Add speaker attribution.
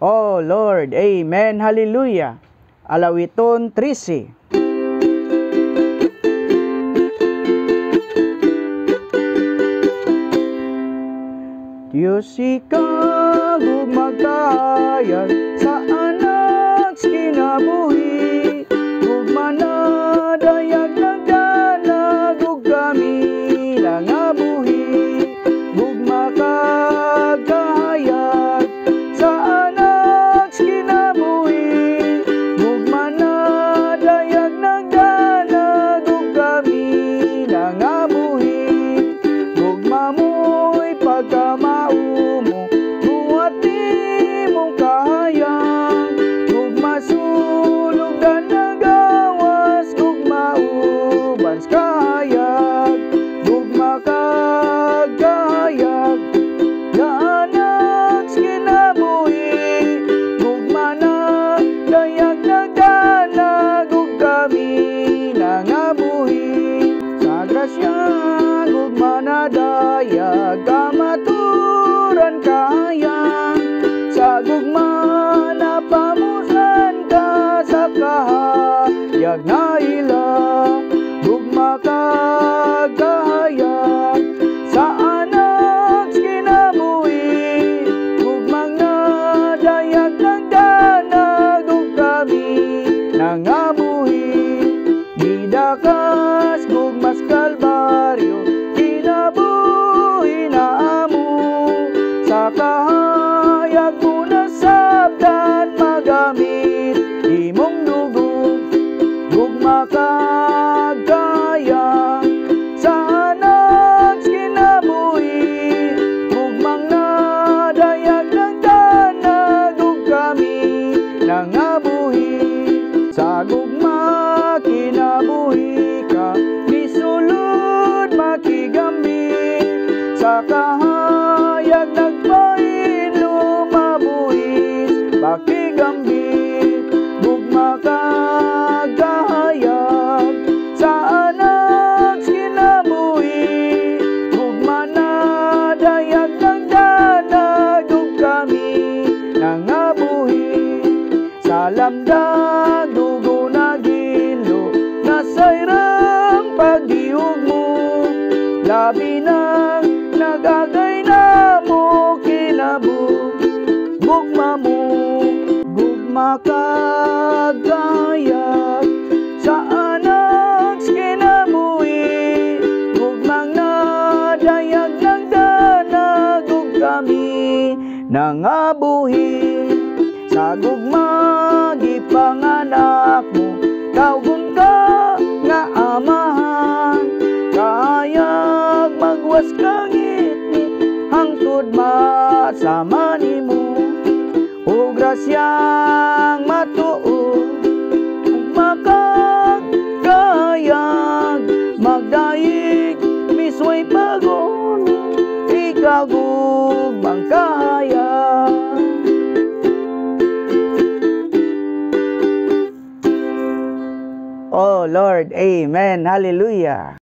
Speaker 1: Oh Lord, Amen, Hallelujah. Alawiton 13. Diyos ikaw magkahayag sa anak kinabuhi, gugma na dayag nagdanag ug kami lang abuhi, gugma kagahayag sa anak kinabuhi, gugma na dayag nagdanag ug kami lang abuhi, gugma mo'y pagkamao mo buhat di mong kahayang, gugma sulog na nagawas, gugma ubans kahayag, gugma kagahayag gaanak kinabuhi, gugma na dayag nagdanag ug kami nangabuhi, sa grasya gugma na dayag kamaturan kahayag, sa gugma na pamusan ka sa kahayag na ila, gugma kagahayag sa anak kinabuhi, gugmang na dayag nagdanag ug kami nangabuhi, gidakas gugmas kalbaryo kinabuhi na amo, sa kahayag mo na sabdan magamit imong dugo, gugma kagahayag sa anak kinabuhi, gugmang na dayag nagdanag ug kami nangabuhi, sa gugma kinabuhi ka gisulod makigambit, sa kahayag nagpailo mabuhis makigambit, gugma kagahayag sa anak kinabuhi, gugma na dayag nagdanag ug kami nangabuhi, sa lamdag dugo na gilo nasayrang pagdiog mo, labi nang nagagay na mo kinabug, gugma mo, gugma kagahayag sa anak kinabuhi, gugmang na dayag nagdanag ug kami nangabuhi, sa gugma gipanganak mo kaugon ka nga amahan, kahayag magwas kang ngitngit hangtod masama nimo, o grasyang matuod makagahayag magdayeg misway pagon ikaw gugmang kahayag. Oh Lord, Amen, Hallelujah.